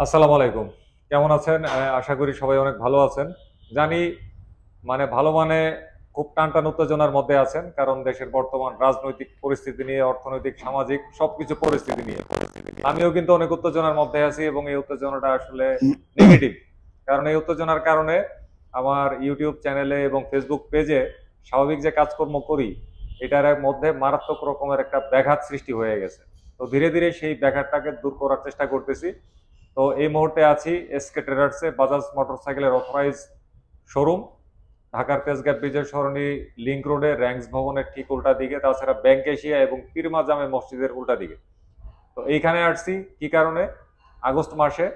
আসসালামু আলাইকুম। কেমন আছেন? আশা করি সবাই অনেক ভালো আছেন। জানি ভালো খুব টানটান উত্তেজনার মধ্যে আছেন। কারণ দেশের বর্তমান রাজনৈতিক পরিস্থিতি নিয়ে, অর্থনৈতিক, সামাজিক সবকিছু পরিস্থিতি নিয়ে। আমিও কিন্তু অনেক উত্তেজনার মধ্যে আছি এবং এই উত্তেজনাটা আসলে নেগেটিভ। কারণ এই উত্তেজনার কারণে আমার ইউটিউব চ্যানেলে এবং ফেসবুক পেজে স্বাভাবিক যে কাজকর্ম করি, এটার মধ্যে মারাত্মক রকমের একটা ব্যাঘাত সৃষ্টি হয়ে গেছে। তো ধীরে ধীরে সেই ব্যাঘাতটাকে দূর করার চেষ্টা করতেছি। তো এই মুহূর্তে আছি এসকে ট্রেডার্সে, বাজাজ মোটরসাইকেলের অথরাইজ শোরুম, ঢাকার তেজগাঁ ব্রিজের সরণি, লিংক রোডে, র্যাঙ্কস ভবনের ঠিক উল্টা দিকে, তাছাড়া ব্যাংক এশিয়া এবং পীরমা জামে মসজিদের উল্টা দিকে। তো এইখানে আসছি কি কারণে? আগস্ট মাসে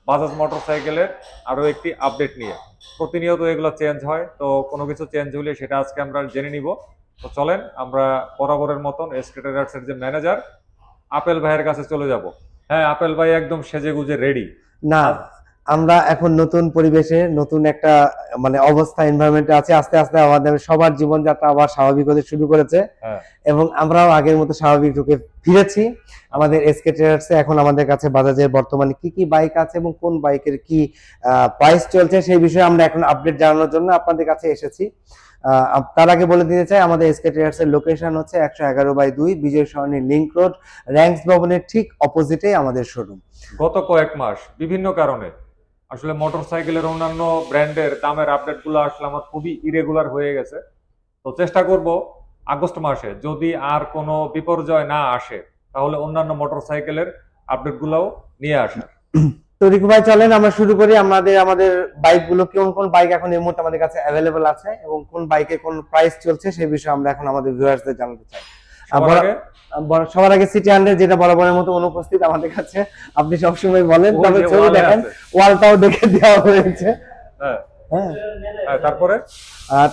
বাজাজ মোটরসাইকেলের আরো একটি আপডেট নিয়ে। প্রতিনিয়ত এগুলো চেঞ্জ হয়, তো কোনো কিছু চেঞ্জ হলে সেটা আজকে আমরা জেনে নিব। তো চলেন আমরা বরাবরের মতন এসকে ট্রেডার্সের যে ম্যানেজার আপেল ভাইয়ের কাছে চলে যাব। হ্যাঁ, আপেল ভাই একদম সেজে গুজে রেডি। না, আমরা এখন নতুন পরিবেশে নতুন একটা অবস্থা এনভায়রনমেন্টে আছে। আস্তে আস্তে আমাদের সবার জীবনযাত্রা আবার স্বাভাবিক হতে শুরু করেছে এবং আমরাও আগের মতো স্বাভাবিক রূপে ফিরেছি। আমাদের এসকে ট্রেডার্সে এখন আমাদের কাছে বাজাজের বর্তমানে কি কি বাইক আছে এবং কোন বাইকের কি প্রাইস চলছে সেই বিষয়ে আমরা এখন আপডেট জানানোর জন্য আপনাদের কাছে এসেছি। তার আগে বলে দিতে চাই, আমাদের এসকে ট্রেডার্স এর লোকেশন হচ্ছে 111/2 বিজয় সরণি লিংক রোড, র্যাঙ্কস ভবনের ঠিক অপোজিটে আমাদের শোরুম। গত কয়েক মাস বিভিন্ন কারণে আসলে মোটরসাইকেলের অন্যান্য ব্র্যান্ডের দামের আপডেট গুলো আসলে আমার খুবই ইরেগুলার হয়ে গেছে। তো চেষ্টা করব আগস্ট মাসে যদি আর কোনো বিপর্যয় না আসে তাহলে অন্যান্য মোটরসাইকেলের আপডেট গুলাও নিয়ে আসার। তো রিকু ভাই, চলেন আমরা শুরু করি। আমাদের বাইক গুলো কোন কোন বাইক এখন এই মুহূর্তে আমাদের কাছে অ্যাভেলেবল আছে এবং কোন বাইকে কোন প্রাইস চলছে সেই বিষয়ে আমরা এখন আমাদের ভিউয়ার্সদের জানাতে চাই। সবার আগে সিটি 100, যেটা বরাবরের মতো অনুপস্থিত আমাদের কাছে। আপনি সবসময় বলেন, তবে ছবি দেখেন, ওয়ালটাও দেখে দেওয়া হয়েছে।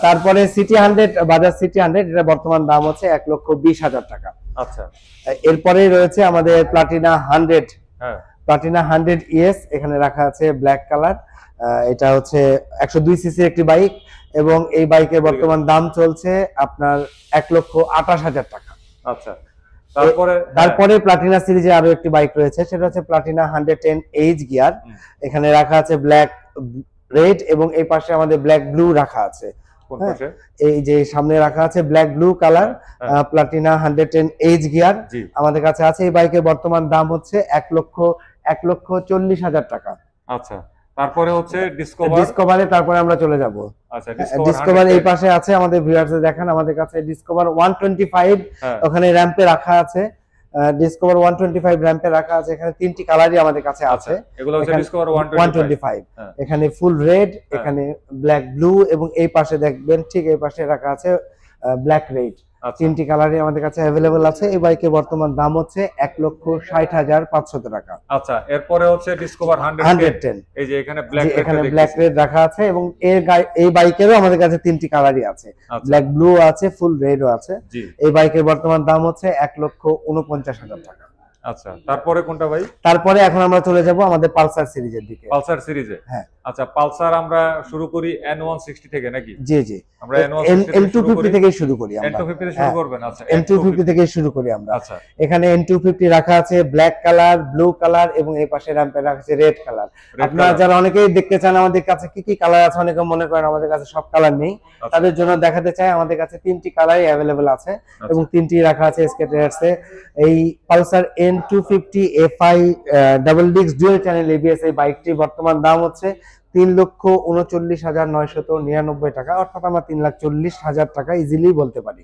তারপরে সিটি 100, বাজাজ সিটি 100, এটা বর্তমান দাম হচ্ছে 1,20,000 টাকা। আচ্ছা, এরপরে রয়েছে আমাদের প্লাটিনা 100, প্লাটিনা 100 ইএস, এখানে রাখা আছে ব্ল্যাক কালার। এটা হচ্ছে 102 সিসির একটি বাইক এবং এই বাইকের বর্তমান দাম চলছে আপনার 1,28,000 টাকা। আচ্ছা, তারপরে প্লাটিনা সিরিজে আরো একটি বাইক রয়েছে, সেটা হচ্ছে প্লাটিনা 110 এইচ গিয়ার। এখানে রাখা আছে ব্ল্যাক রেড এবং এই পাশে আমাদের ব্ল্যাক ব্লু রাখা আছে। এই যে সামনে রাখা আছে black blue colour Platina 110 H gear আমাদের কাছে আছে। এই বাইকের বর্তমান দাম হচ্ছে 1,40,000 টাকা। আচ্ছা, তারপরে হচ্ছে ডিসকভারে তারপরে আমরা চলে যাব। আচ্ছা, ডিসকভার এই পাশে আছে, আমাদের ভিউয়ার্সদের দেখান। আমাদের কাছে ডিসকভার 125 ওখানে র্যাম্পে রাখা আছে। ডিসকভার 125 র্যাম্পে রাখা আছে। এখানে তিনটি কালারই আমাদের কাছে আছে। এগুলো হচ্ছে ডিসকভার 125। এখানে ফুল রেড, এখানে ব্ল্যাক ব্লু এবং এই পাশে দেখবেন ঠিক এই পাশে রাখা আছে ব্ল্যাক রেড। তিনটি কালারই আমাদের কাছে অ্যাভেলেবল আছে। এই বাইকের বর্তমান দাম হচ্ছে 1,60,500 টাকা। আচ্ছা, এরপরে হচ্ছে ডিসকভার 110, এই যে এখানে ব্ল্যাক রেড রাখা আছে এবং এই বাইকেরও আমাদের কাছে তিনটি কালারই আছে, ব্ল্যাক ব্লু আছে, ফুল রেডও আছে। এই বাইকের বর্তমান দাম হচ্ছে 1,49,000 টাকা। আচ্ছা, তারপরে কোনটা ভাই? তারপরে এখন আমরা চলে যাব আমাদের পালসার সিরিজের দিকে। পালসার সিরিজে, হ্যাঁ। আচ্ছা, পালসার আমরা শুরু করি N160 থেকে নাকি? জি জি, আমরা N250 থেকে শুরু করি। আমরা N250 থেকে শুরু করবেন? আচ্ছা, N250 থেকে শুরু করি আমরা। আচ্ছা, এখানে N250 রাখা আছে ব্ল্যাক কালার, ব্লু কালার এবং এই পাশে র্যাম্পে রাখা আছে রেড কালার। আপনারা যারা অনেকেই দেখতে চান আমাদের কাছে কি কি কালার আছে, অনেকে মনে করেন আমাদের কাছে সব কালার নেই, তাদের জন্য দেখাতে চাই আমাদের কাছে তিনটি কালারই অ্যাভেলেবল আছে এবং তিনটি রাখা আছে এসকে ট্রেডার্সে। এই Pulsar N250 FI double disc dual channel ABS এই বাইকটি বর্তমান দাম হচ্ছে 3,39,999 টাকা, অর্থাৎ আমরা 3,40,000 টাকা ইজিলি বলতে পারি।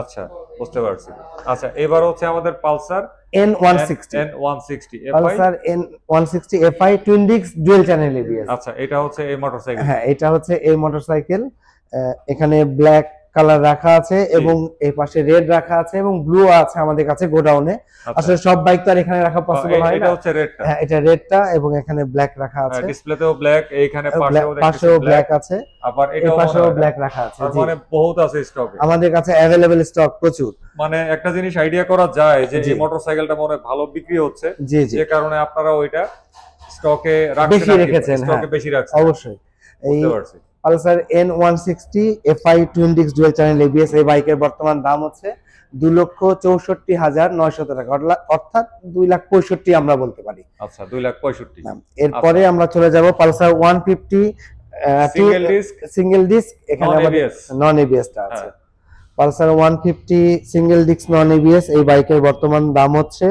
আচ্ছা, বুঝতে পারছি। আচ্ছা, এবার হচ্ছে আমাদের Pulsar N160 Pulsar N160 FI twin disk dual channel ABS। আচ্ছা, এটা হচ্ছে এই মোটরসাইকেল। হ্যাঁ, এটা হচ্ছে এই মোটরসাইকেল। এখানে ব্ল্যাক কালার রাখা আছে এবং এই পাশে রেড রাখা আছে এবং ব্লু আছে আমাদের কাছে গোডাউনে। আসলে সব বাইক তো আর এখানে রাখা পসিবল হয় না। এটা হচ্ছে রেডটা। হ্যাঁ, এটা রেডটা এবং এখানে ব্ল্যাক রাখা আছে। ডিসপ্লেতেও ব্ল্যাক, এইখানে পাশেও ব্ল্যাক আছে, আবার এই পাশেও ব্ল্যাক রাখা আছে। মানে বহুত আছে স্টকে, আমাদের কাছে अवेलेबल স্টক প্রচুর। মানে একটা জিনিস আইডিয়া করা যায় যে এই মোটরসাইকেলটা মনে ভালো বিক্রি হচ্ছে, যে কারণে আপনারা ওইটা স্টকে রেখেছেন। স্টকে বেশি রাখছেন অবশ্যই। এই Pulsar N160 FI twin disk dual channel ABS এই বাইকের বর্তমান দাম হচ্ছে 2,64,900 টাকা, অর্থাৎ 2,65,000 আমরা বলতে পারি। আচ্ছা, 2,65,000। এরপরে আমরা চলে যাব পালসার 150 সিঙ্গেল ডিস্ক, এখানে নন এবিএস টা আছে। Pulsar 150 single disc non ABS, এই বাইকের বর্তমান দাম হচ্ছে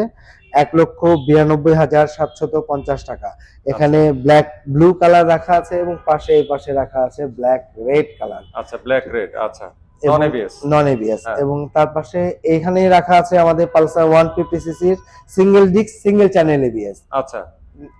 1,92,750 টাকা। এখানে ব্ল্যাক ব্লু কালার রাখা আছে এবং এই পাশে রাখা আছে ব্ল্যাক রেড কালার। আচ্ছা, ব্ল্যাক রেড, আচ্ছা, নন এবিএস। এবং তার পাশে এখানে রাখা আছে আমাদের পালসার 150 সিসির single disc single channel ABS. আচ্ছা,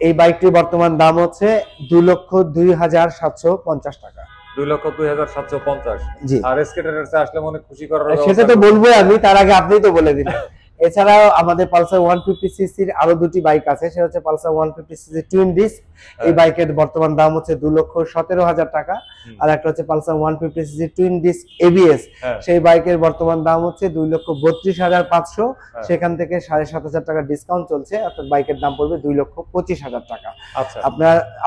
এই বাইকটির বর্তমান দাম হচ্ছে 2,02,750 টাকা। 2,02,750। জি। আর এসকেটারসে আসলে মনে খুশি করার সেটা তো বলবো আমি, তার আগে আপনি তো বলে দিলেন। এছাড়াও আমাদের পালসার 150 সিসির আরো দুটি বাইক আছে, সেটা হচ্ছে পালসার 150 সিসি টুইন ডিস্ক। এই বাইকের বর্তমান দাম হচ্ছে 2,17,000 টাকা। আর একটা হচ্ছে Pulsar 150 CC twin disc ABS, সেই বাইকের বর্তমান দাম হচ্ছে 2,32,500। সেখান থেকে 7,500 টাকা ডিসকাউন্ট চলছে, অর্থাৎ বাইকের দাম পড়বে 2,25,000 টাকা।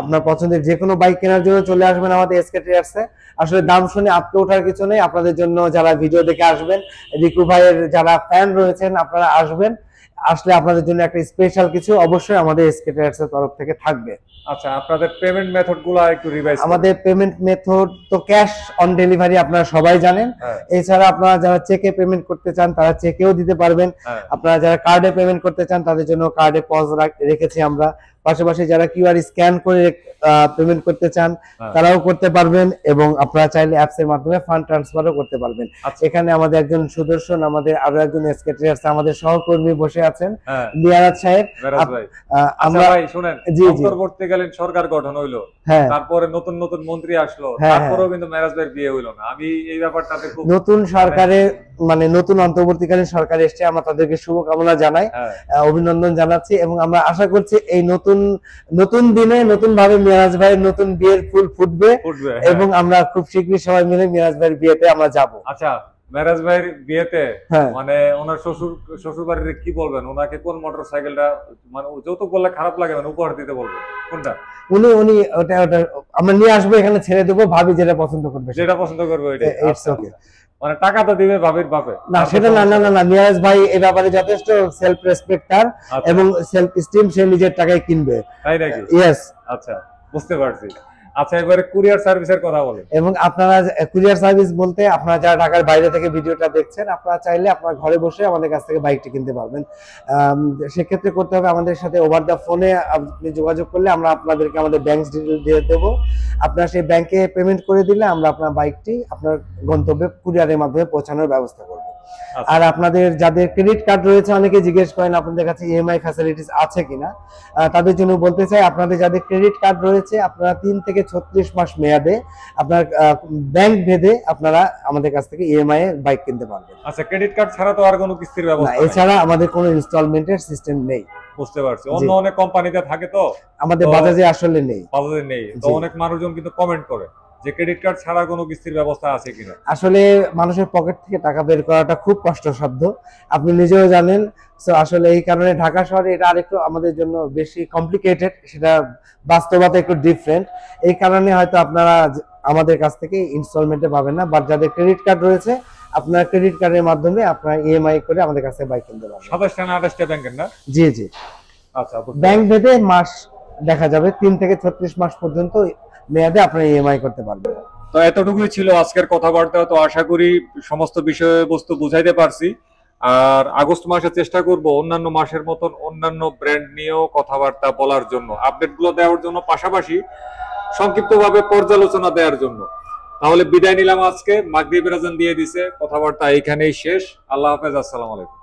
আপনার পছন্দের যে কোনো বাইক কেনার জন্য চলে আসবেন আমাদের এসকে ট্রেডার্সে। আসলে দাম শুনে আটকে ওঠার কিছু নেই, আপনাদের জন্য যারা ভিডিও দেখে আসবেন, রিকু ভাইয়ের যারা ফ্যান রয়েছেন আপনারা আসবেন, আসলে আপনাদের জন্য একটা স্পেশাল কিছু অবশ্যই আমাদের এসকে ট্রেডার্স এর তরফ থেকে থাকবে। আচ্ছা, আপনাদের পেমেন্ট মেথড গুলো একটু রিভাইজ। আমাদের পেমেন্ট মেথড তো ক্যাশ অন ডেলিভারি, আপনারা সবাই জানেন। এছাড়া আপনারা যারা চেকে পেমেন্ট করতে চান তারা চেকেও দিতে পারবেন। আপনারা যারা কার্ডে পেমেন্ট করতে চান তাদের জন্য কার্ডে পজ রেখেছি আমরা। পাশাপাশি যারা কিউআর স্ক্যান করে পেমেন্ট করতে চান তারাও করতে পারবেন, এবং আপনারা চাইলে অ্যাপস এর মাধ্যমে ফান্ড ট্রান্সফারও করতে পারবেন। এখানে আমাদের একজন সুদর্শন, আমাদের আরো একজন এসকে ট্রেডার্স আমাদের সহকর্মী বসে আছেন, লিয়ারাত সাহেব। আমরা শুনেন, অন্তর্বর্তীকালীন সরকার গঠন হইলো, তারপরে নতুন নতুন মন্ত্রী আসলো, তারপরেও কিন্তু মেরাজ ভাইয়ের বিয়ে হইলো না। আমি এই ব্যাপারটাতে খুব নতুন সরকারের মানে নতুন অন্তর্বর্তীকালীন সরকার এসেছে, আমরা তাদেরকে শুভকামনা জানাই, অভিনন্দন জানাচ্ছি, এবং আমরা আশা করছি এই নতুন দিনে নতুন ভাবে মিরাজ ভাইয়ের নতুন বিয়ের ফুল ফুটবে, এবং আমরা খুব শীঘ্রই সবাই মিলে মিরাজ ভাইয়ের বিয়েতে আমরা যাব। আচ্ছা, মেরাজ ভাইয়ের বিয়েতে মানে ওনার শ্বশুর বাড়ির কি বলবেন, ওনাকে কোন মোটরসাইকেলটা, মানে যৌতুক বললে খারাপ লাগে, মানে উপহার দিতে বলবেন কোনটা? উনি ওটা আমরা নিয়ে আসবো, এখানে ছেড়ে দেবো, ভাবি যেটা পছন্দ করবে ইটস ওকে। মানে টাকা তো দিবে ভাবির বাপে না, সেটা না, মিরাজ ভাই এই ব্যাপারে যথেষ্ট সেলফ রেসপেক্টার এবং সেলফ স্টিম, সে নিজের টাকায় কিনবে। তাই নাকি? ইয়েস। আচ্ছা, বুঝতে পারছি। আচ্ছা, এবারে কুরিয়ার সার্ভিসের কথা বলেন। এবং আপনারা কুরিয়ার সার্ভিস বলতে আপনারা যারা ঢাকার বাইরে থেকে ভিডিওটা দেখছেন, আপনারা চাইলে আপনার ঘরে বসে আমাদের কাছ থেকে বাইকটি কিনতে পারবেন। সেক্ষেত্রে করতে হবে আমাদের সাথে ওভার দ্য ফোনে আপনি যোগাযোগ করলে আমরা আপনাদেরকে আমাদের ব্যাংক ডিটেইল দিয়ে দেবো। আপনারা সেই ব্যাংকে পেমেন্ট করে দিলে আমরা আপনার বাইকটি আপনার গন্তব্যে কুরিয়ারের মাধ্যমে পৌঁছানোর ব্যবস্থা করব। আর আপনাদের যাদের ক্রেডিট কার্ড রয়েছে, অনেকে জিজ্ঞেস করেন আপনাদের কাছে ইএমআই ফ্যাসিলিটিস আছে কিনা, তাদের জন্য বলতে চাই আপনাদের যাদের ক্রেডিট কার্ড রয়েছে আপনারা 3 থেকে 36 মাস মেয়াদে আপনার ব্যাংক ভেদে আপনারা আমাদের কাছ থেকে ইএমআই এ বাইক কিনতে পারবেন। আচ্ছা, ক্রেডিট কার্ড ছাড়া তো আর কোনো কিস্তির ব্যবস্থা নেই? এছাড়া আমাদের কোনো ইনস্টলমেন্টের সিস্টেম নেই। বুঝতে পারছি, অন্য অনেক কোম্পানিতে থাকে, তো আমাদের বাজাজে আসলে নেই। বাজাজে নেই, তো অনেক মানুষজন কিন্তু কমেন্ট করে যে ক্রেডিট কার্ড ছাড়া কোনো কিস্তির ব্যবস্থা আছে কিনা। আসলে মানুষের পকেট থেকে টাকা বের করাটা খুব কষ্টসাধ্য, আপনি নিজেও জানেন। সো আসলে এই কারণে ঢাকা শহরে এটা আরেকটু আমাদের জন্য বেশি কমপ্লিকেটেড, সেটা বাস্তবতা একটু ডিফারেন্ট। এই কারণে হয়তো আপনারা আমাদের কাছ থেকে ইনস্টলমেন্টে পাবেন না, বাট যাদের ক্রেডিট কার্ড রয়েছে আপনার ক্রেডিট কার্ডের মাধ্যমে আপনারা ইএমআই করে আমাদের কাছে বাইক কিনতে পারবেন। 27টা না 28টা ব্যাংকের না? জি জি। আচ্ছা, ব্যাংক ভেদে মাস দেখা যাবে, 3 থেকে 36 মাস পর্যন্ত মেয়াদে আপনারা ইএমআই করতে পারবেন। তো এতটুকুই ছিল আজকের কথাবার্তা। তো আশা করি সমস্ত বিষয়বস্তু বুঝাইতে পারছি। আর আগস্ট মাসে চেষ্টা করব অন্যান্য মাসের মতন অন্যান্য ব্র্যান্ড নিয়েও কথাবার্তা বলার জন্য, আপডেটগুলো দেওয়ার জন্য, পাশাপাশি সংক্ষিপ্তভাবে পর্যালোচনা দেওয়ার জন্য। তাহলে বিদায় নিলাম আজকে, মাগরিবের আজান দিয়ে দিছে, কথাবার্তা এইখানেই শেষ। আল্লাহ হাফেজ, আসসালামু আলাইকুম।